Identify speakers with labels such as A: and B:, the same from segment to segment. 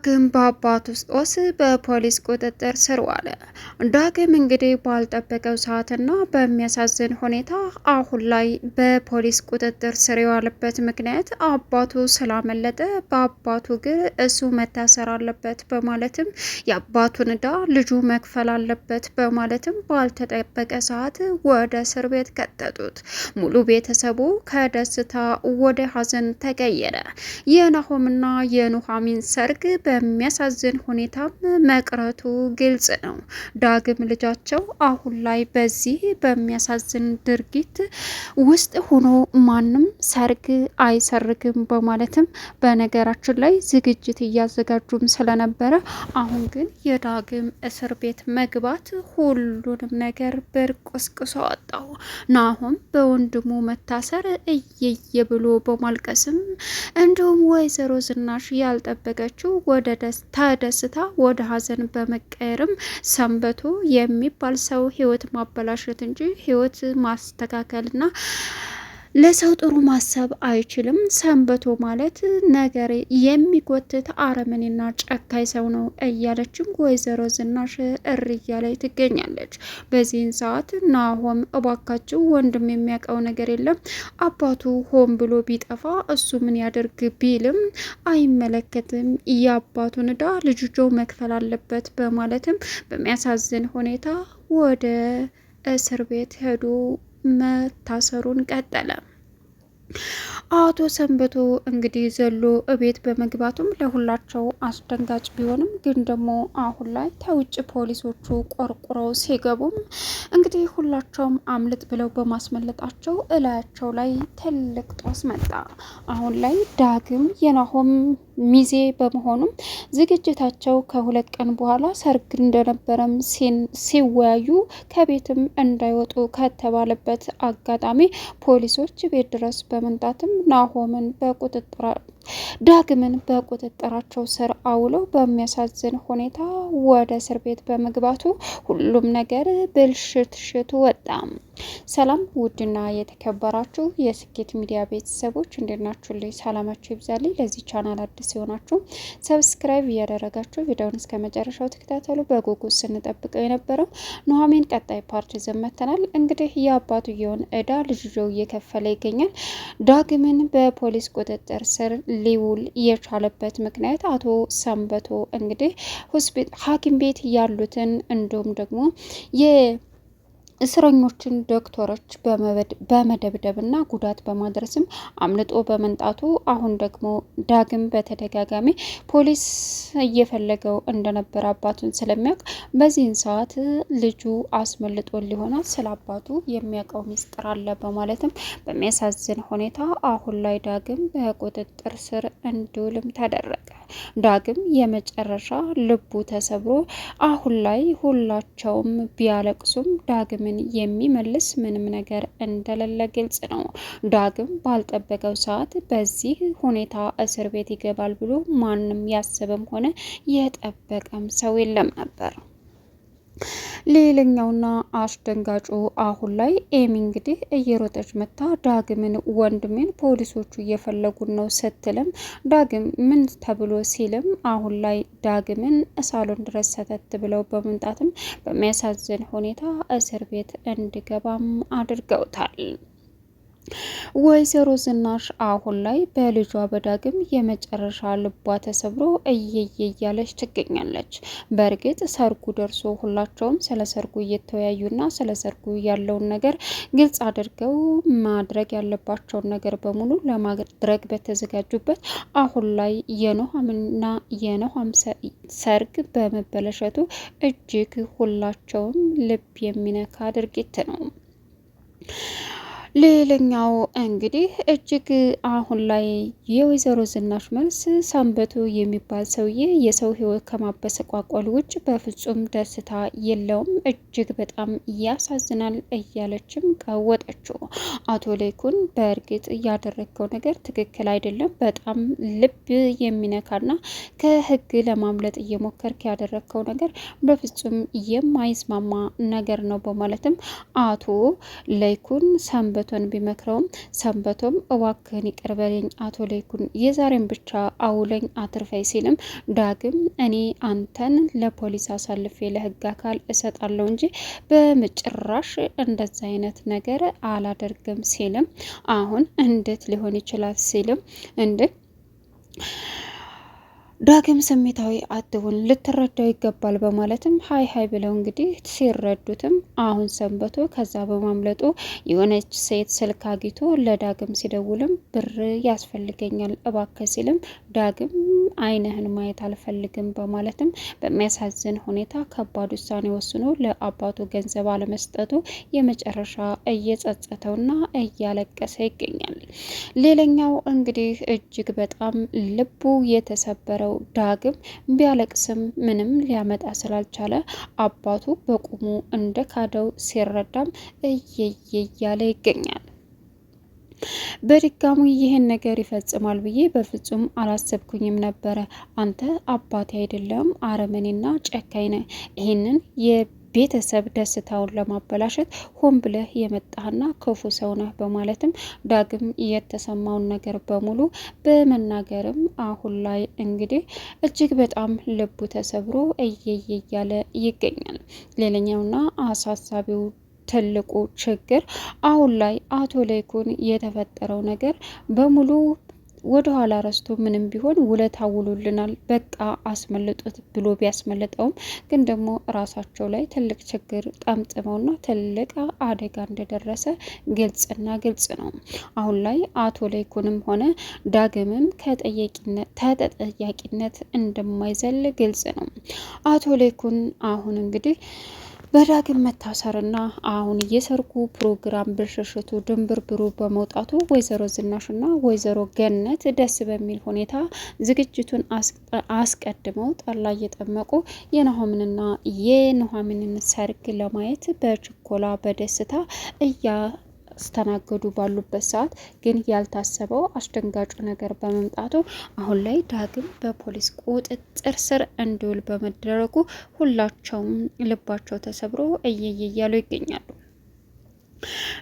A: ዳግም በአባቱ ጦስ በፖሊስ ቁጥጥር ስር ዋለ። ዳግም እንግዲህ ባልጠበቀው ሰዓትና በሚያሳዝን ሁኔታ አሁን ላይ በፖሊስ ቁጥጥር ስር የዋለበት ምክንያት አባቱ ስላመለጠ በአባቱ ግን እሱ መታሰር አለበት በማለትም የአባቱን ዕዳ ልጁ መክፈል አለበት በማለትም ባልተጠበቀ ሰዓት ወደ እስር ቤት ከተቱት። ሙሉ ቤተሰቡ ከደስታ ወደ ሀዘን ተቀየረ። የናሆምና የኑሐሚን ሰርግ በሚያሳዝን ሁኔታ መቅረቱ ግልጽ ነው። ዳግም ልጃቸው አሁን ላይ በዚህ በሚያሳዝን ድርጊት ውስጥ ሆኖ ማንም ሰርግ አይሰርግም በማለትም በነገራችን ላይ ዝግጅት እያዘጋጁም ስለነበረ አሁን ግን የዳግም እስር ቤት መግባት ሁሉንም ነገር በርቆስቅሶ አወጣው። ናሆም በወንድሙ መታሰር እየየ ብሎ በማልቀስም እንዲሁም ወይዘሮ ዝናሽ ያልጠበቀችው ወደ ተደስታ ወደ ሀዘን በመቀየርም ሰንበቱ የሚባል ሰው ህይወት ማበላሸት እንጂ ህይወት ማስተካከልና ለሰው ጥሩ ማሰብ አይችልም። ሰንበቶ ማለት ነገር የሚጎትት አረመኔና ጨካኝ ሰው ነው እያለችም ወይዘሮ ዝናሽ እያለች ትገኛለች። በዚህን ሰዓት ናሆም እባካችሁ ወንድም የሚያውቀው ነገር የለም አባቱ ሆን ብሎ ቢጠፋ እሱ ምን ያደርግ ቢልም አይመለከትም፣ የአባቱን ዕዳ ልጅጆ መክፈል አለበት በማለትም በሚያሳዝን ሁኔታ ወደ እስር ቤት ሄዶ መታሰሩን ቀጠለ። አቶ ሰንበቶ እንግዲህ ዘሎ እቤት በመግባቱም ለሁላቸው አስደንጋጭ ቢሆንም ግን ደግሞ አሁን ላይ ከውጭ ፖሊሶቹ ቆርቁረው ሲገቡም እንግዲህ ሁላቸውም አምልጥ ብለው በማስመለጣቸው እላያቸው ላይ ትልቅ ጦስ መጣ። አሁን ላይ ዳግም የናሆም ሚዜ በመሆኑም ዝግጅታቸው ከ2 ቀን በኋላ ሰርግ እንደነበረም ሲወያዩ ከቤትም እንዳይወጡ ከተባለበት አጋጣሚ ፖሊሶች ቤት ድረስ በመምጣትም ናሆምን ዳግምን በቁጥጥራቸው ስር አውለው በሚያሳዝን ሁኔታ ወደ እስር ቤት በመግባቱ ሁሉም ነገር ብልሽትሽት ወጣ። ሰላም ውድና የተከበራችሁ የስኬት ሚዲያ ቤተሰቦች እንዴት ናችሁልኝ? ሰላማችሁ ይብዛልኝ። ለዚህ ቻናል አዲስ ሲሆናችሁ ሰብስክራይብ እያደረጋችሁ ቪዲዮውን እስከ መጨረሻው ተከታተሉ። በጉጉት ስንጠብቀው የነበረው ኑሐሚን ቀጣይ ፓርት ዘመተናል። እንግዲህ የአባቱየውን ዕዳ ልጅየው እየከፈለ ይገኛል። ዳግምን በፖሊስ ቁጥጥር ስር ሊውል የቻለበት ምክንያት አቶ ሰንበቶ እንግዲህ ሐኪም ቤት ያሉትን እንዲሁም ደግሞ እስረኞችን ዶክተሮች በመደብደብና ጉዳት በማድረስም አምልጦ በመንጣቱ አሁን ደግሞ ዳግም በተደጋጋሚ ፖሊስ እየፈለገው እንደነበረ አባቱን ስለሚያውቅ በዚህን ሰዓት ልጁ አስመልጦ ሊሆናል ስለ አባቱ የሚያውቀው ሚስጥር አለ በማለትም በሚያሳዝን ሁኔታ አሁን ላይ ዳግም በቁጥጥር ስር እንዲውልም ተደረገ። ዳግም የመጨረሻ ልቡ ተሰብሮ አሁን ላይ ሁላቸውም ቢያለቅሱም ዳግም የሚመልስ ምንም ነገር እንደሌለ ግልጽ ነው። ዳግም ባልጠበቀው ሰዓት በዚህ ሁኔታ እስር ቤት ይገባል ብሎ ማንም ያሰበም ሆነ የጠበቀም ሰው የለም ነበር። ሌላኛውና አስደንጋጩ አሁን ላይ ኤሚ እንግዲህ እየሮጠች መታ ዳግምን ወንድሜን ፖሊሶቹ እየፈለጉን ነው ስትልም ዳግም ምን ተብሎ ሲልም አሁን ላይ ዳግምን ሳሎን ድረስ ሰተት ብለው በመምጣትም በሚያሳዝን ሁኔታ እስር ቤት እንዲገባም አድርገውታል። ወይዘሮ ዝናሽ አሁን ላይ በልጇ በዳግም የመጨረሻ ልቧ ተሰብሮ እየየ እያለች ትገኛለች። በእርግጥ ሰርጉ ደርሶ ሁላቸውም ስለ ሰርጉ እየተወያዩና ስለ ሰርጉ ያለውን ነገር ግልጽ አድርገው ማድረግ ያለባቸውን ነገር በሙሉ ለማድረግ በተዘጋጁበት አሁን ላይ የኑሐሚንና የኑሐም ሰርግ በመበለሸቱ እጅግ ሁላቸውም ልብ የሚነካ ድርጊት ነው። ሌላኛው እንግዲህ እጅግ አሁን ላይ የወይዘሮ ዝናሽ መልስ ሰንበቱ የሚባል ሰውዬ የሰው ሕይወት ከማበሰቋቋል ውጭ በፍጹም ደስታ የለውም፣ እጅግ በጣም ያሳዝናል እያለችም ቀወጠችው። አቶ ለይኩን በእርግጥ ያደረገው ነገር ትክክል አይደለም፣ በጣም ልብ የሚነካና ከህግ ለማምለጥ እየሞከርክ ያደረገው ነገር በፍጹም የማይስማማ ነገር ነው በማለትም አቶ ለይኩን ሰንበቱ ሰንበቶን ቢመክረውም ሰንበቶም እባክህን ይቅር በለኝ አቶ ለይኩን የዛሬን ብቻ አውለኝ አትርፈኝ ሲልም ዳግም እኔ አንተን ለፖሊስ አሳልፌ ለህግ አካል እሰጣለሁ እንጂ በጭራሽ እንደዛ አይነት ነገር አላደርግም ሲልም አሁን እንዴት ሊሆን ይችላል ሲልም እንዴ ዳግም ስሜታዊ አትሁን ልትረዳው ይገባል በማለትም ሀይ ብለው እንግዲህ ሲረዱትም አሁን ሰንበቶ ከዛ በማምለጡ የሆነች ሴት ስልክ አግኝቶ ለዳግም ሲደውልም ብር ያስፈልገኛል እባክህ ሲልም ዳግም አይንህን ማየት አልፈልግም በማለትም በሚያሳዝን ሁኔታ ከባድ ውሳኔ ወስኖ ለአባቱ ገንዘብ አለመስጠቱ የመጨረሻ እየጸጸተውና እያለቀሰ ይገኛል። ሌላኛው እንግዲህ እጅግ በጣም ልቡ የተሰበረው ዳግም ቢያለቅስም ምንም ሊያመጣ ስላልቻለ አባቱ በቁሙ እንደ ካደው ሲረዳም እያለ ይገኛል። በድጋሚ ይህን ነገር ይፈጽማል ብዬ በፍጹም አላሰብኩኝም ነበረ። አንተ አባቴ አይደለም አረመኔና ጨካኝ ነህ። ይህንን ቤተሰብ ደስታውን ለማበላሸት ሆን ብለህ የመጣህና ክፉ ሰው ነህ በማለትም ዳግም የተሰማውን ነገር በሙሉ በመናገርም አሁን ላይ እንግዲህ እጅግ በጣም ልቡ ተሰብሮ እያለ ይገኛል። ሌላኛውና አሳሳቢው ትልቁ ችግር አሁን ላይ አቶ ለይኩን የተፈጠረው ነገር በሙሉ ወደ ኋላ ረስቶ ምንም ቢሆን ውለታ ውሎልናል በቃ አስመልጡት ብሎ ቢያስመልጠውም ግን ደግሞ ራሳቸው ላይ ትልቅ ችግር ጠምጥመውና ትልቅ አደጋ እንደደረሰ ግልጽ ነው። አሁን ላይ አቶ ለይኩንም ሆነ ዳግምም ከተጠያቂነት እንደማይዘል ግልጽ ነው። አቶ ለይኩን አሁን እንግዲህ በዳግም መታሰርና አሁን የሰርጉ ፕሮግራም ብልሽሽቱ ድንብርብሩ በመውጣቱ ወይዘሮ ዝናሽና ወይዘሮ ገነት ደስ በሚል ሁኔታ ዝግጅቱን አስቀድመው ጠላ እየጠመቁ የኑሐሚንና የኑሐሚንን ሰርግ ለማየት በችኮላ በደስታ እያስተናገዱ ባሉበት ሰዓት ግን ያልታሰበው አስደንጋጩ ነገር በመምጣቱ አሁን ላይ ዳግም በፖሊስ ቁጥጥር ስር እንዲውል በመደረጉ ሁላቸውም ልባቸው ተሰብሮ እያሉ ይገኛሉ።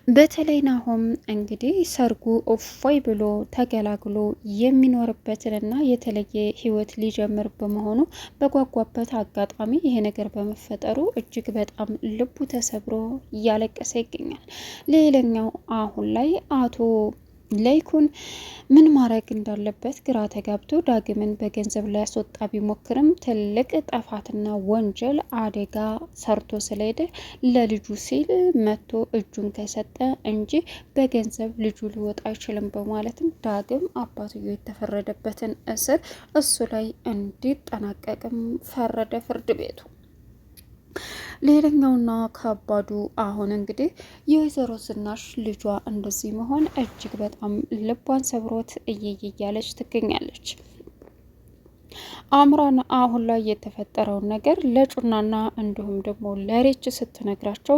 A: በተለይ ናሆም እንግዲህ ሰርጉ እፎይ ብሎ ተገላግሎ የሚኖርበትንና የተለየ ህይወት ሊጀምር በመሆኑ በጓጓበት አጋጣሚ ይሄ ነገር በመፈጠሩ እጅግ በጣም ልቡ ተሰብሮ እያለቀሰ ይገኛል። ሌላኛው አሁን ላይ አቶ ለይኩን ምን ማድረግ እንዳለበት ግራ ተጋብቶ ዳግምን በገንዘብ ላይ ያስወጣ ቢሞክርም ትልቅ ጥፋትና ወንጀል አደጋ ሰርቶ ስለሄደ ለልጁ ሲል መጥቶ እጁን ከሰጠ እንጂ በገንዘብ ልጁ ሊወጣ አይችልም በማለትም ዳግም አባትዮ የተፈረደበትን እስር እሱ ላይ እንዲጠናቀቅም ፈረደ ፍርድ ቤቱ። ሌላኛውና ከባዱ አሁን እንግዲህ የወይዘሮ ዝናሽ ልጇ እንደዚህ መሆን እጅግ በጣም ልቧን ሰብሮት እያለች ትገኛለች። አምራን አሁን ላይ የተፈጠረውን ነገር ለጩናና እንዲሁም ደግሞ ለሬች ስትነግራቸው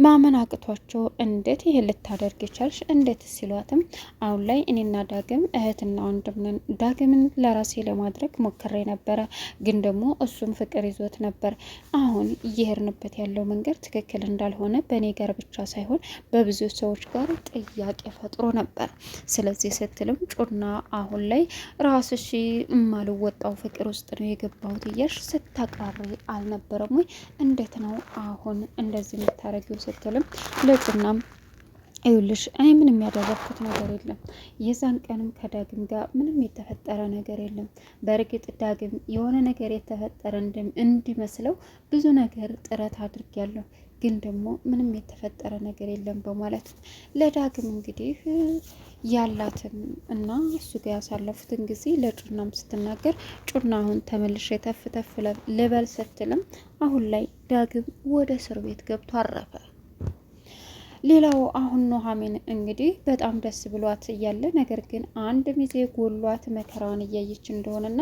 A: ማመን አቅቷቸው እንዴት ይህ ልታደርግ ይቻልሽ እንዴት ሲሏትም አሁን ላይ እኔና ዳግም እህትና ወንድም ነን። ዳግምን ለራሴ ለማድረግ ሞክሬ ነበረ፣ ግን ደግሞ እሱም ፍቅር ይዞት ነበር። አሁን እየሄድንበት ያለው መንገድ ትክክል እንዳልሆነ በእኔ ጋር ብቻ ሳይሆን በብዙ ሰዎች ጋር ጥያቄ ፈጥሮ ነበር። ስለዚህ ስትልም ጩና አሁን ላይ ራስሽ የማልወጣው ፍቅር ውስጥ ነው የገባሁት እያልሽ ስታቅራሪ አልነበረም ወይ? እንዴት ነው አሁን እንደዚህ የምታረጊው? ስትልም ለጩናም ይኸውልሽ እኔ ምንም ያደረኩት ነገር የለም። የዛን ቀንም ከዳግም ጋር ምንም የተፈጠረ ነገር የለም። በእርግጥ ዳግም የሆነ ነገር የተፈጠረ እንዲመስለው ብዙ ነገር ጥረት አድርጊያለሁ፣ ግን ደግሞ ምንም የተፈጠረ ነገር የለም በማለት ለዳግም እንግዲህ ያላትን እና እሱ ጋር ያሳለፉትን ጊዜ ለጩናም ስትናገር ጩና አሁን ተመልሼ ተፍ ልበል ስትልም አሁን ላይ ዳግም ወደ እስር ቤት ገብቶ አረፈ። ሌላው አሁን ኑሐሚን እንግዲህ በጣም ደስ ብሏት እያለ ነገር ግን አንድ ሚዜ ጎሏት መከራውን እያየች እንደሆነና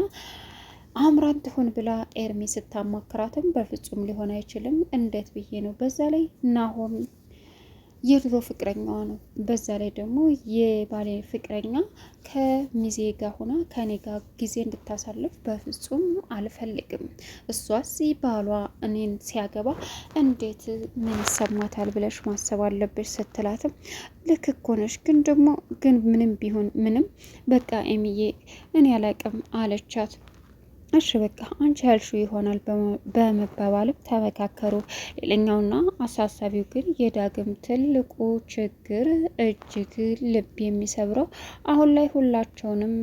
A: አምራን ትሆን ብላ ኤርሚ ስታማክራትም በፍጹም ሊሆን አይችልም፣ እንዴት ብዬ ነው? በዛ ላይ ናሆም የድሮ ፍቅረኛዋ ነው። በዛ ላይ ደግሞ የባሌ ፍቅረኛ ከሚዜ ጋር ሆና ከኔ ጋር ጊዜ እንድታሳልፍ በፍጹም አልፈልግም። እሷስ ባሏ እኔን ሲያገባ እንዴት ምን ይሰማታል ብለሽ ማሰብ አለብሽ ስትላትም ልክ እኮ ነሽ፣ ግን ደግሞ ግን ምንም ቢሆን ምንም በቃ ኤሚዬ እኔ አላቅም አለቻት። እሺ በቃ አንቺ ያልሽው ይሆናል በመባባልም ተመካከሩ። ሌላኛውና አሳሳቢው ግን የዳግም ትልቁ ችግር እጅግ ልብ የሚሰብረው አሁን ላይ ሁላቸውንም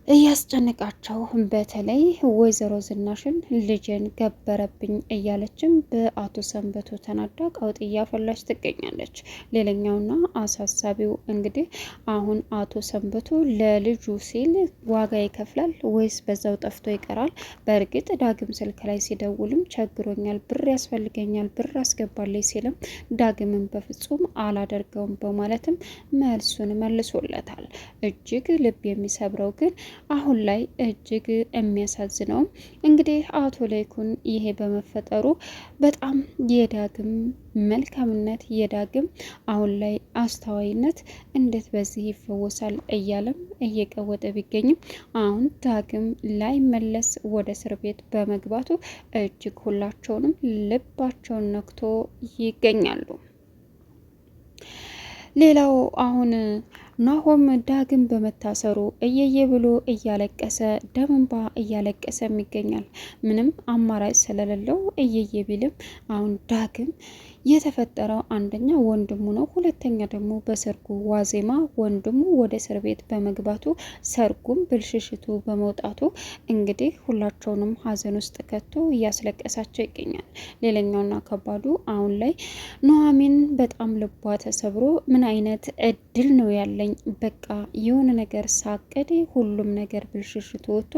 A: እያስጨነቃቸው በተለይ ወይዘሮ ዝናሽን ልጅን ገበረብኝ እያለችም በአቶ ሰንበቶ ተናዳ ቀውጥ እያፈላች ትገኛለች። ሌላኛውና አሳሳቢው እንግዲህ አሁን አቶ ሰንበቶ ለልጁ ሲል ዋጋ ይከፍላል ወይስ በዛው ጠፍቶ ይቀራል? በእርግጥ ዳግም ስልክ ላይ ሲደውልም ቸግሮኛል፣ ብር ያስፈልገኛል፣ ብር አስገባለኝ ሲልም ዳግምን በፍጹም አላደርገውም በማለትም መልሱን መልሶለታል። እጅግ ልብ የሚሰብረው ግን አሁን ላይ እጅግ የሚያሳዝነው እንግዲህ አቶ ለይኩን ይሄ በመፈጠሩ በጣም የዳግም መልካምነት የዳግም አሁን ላይ አስተዋይነት እንዴት በዚህ ይፈወሳል እያለም እየቀወጠ ቢገኝም አሁን ዳግም ላይ መለስ ወደ እስር ቤት በመግባቱ እጅግ ሁላቸውንም ልባቸውን ነክቶ ይገኛሉ። ሌላው አሁን ናሆም ዳግም በመታሰሩ እየየ ብሎ እያለቀሰ ደም እንባ እያለቀሰም ይገኛል። ምንም አማራጭ ስለሌለው እየየ ቢልም አሁን ዳግም የተፈጠረው አንደኛ ወንድሙ ነው፣ ሁለተኛ ደግሞ በሰርጉ ዋዜማ ወንድሙ ወደ እስር ቤት በመግባቱ ሰርጉም ብልሽሽቱ በመውጣቱ እንግዲህ ሁላቸውንም ሀዘን ውስጥ ከቶ እያስለቀሳቸው ይገኛል። ሌላኛውና ከባዱ አሁን ላይ ኑሐሚን በጣም ልቧ ተሰብሮ ምን አይነት እድል ነው ያለኝ፣ በቃ የሆነ ነገር ሳቅድ ሁሉም ነገር ብልሽሽቱ ወጥቶ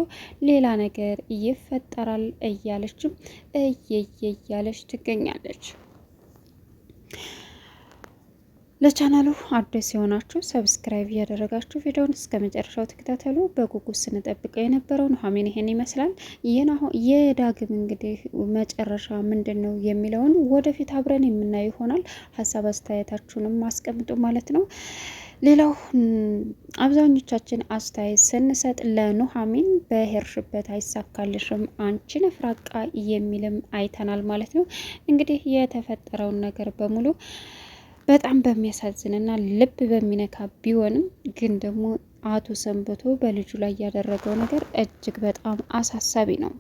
A: ሌላ ነገር ይፈጠራል እያለችም እየየ እያለች ትገኛለች። ለቻናሉ አዲስ የሆናችሁ ሰብስክራይብ እያደረጋችሁ ቪዲዮውን እስከ መጨረሻው ተከታተሉ። በጉጉት ስንጠብቀው የነበረው ኑሐሚን ይሄን ይመስላል። የዳግም እንግዲህ መጨረሻ ምንድን ነው የሚለውን ወደፊት አብረን የምናየው ይሆናል። ሀሳብ አስተያየታችሁንም አስቀምጡ ማለት ነው። ሌላው አብዛኞቻችን አስተያየት ስንሰጥ ለኑሐሚን በሄርሽበት አይሳካልሽም አንቺ ነፍራቃ የሚልም አይተናል ማለት ነው። እንግዲህ የተፈጠረውን ነገር በሙሉ በጣም በሚያሳዝንና ልብ በሚነካ ቢሆንም ግን ደግሞ አቶ ሰንበቶ በልጁ ላይ ያደረገው ነገር እጅግ በጣም አሳሳቢ ነው።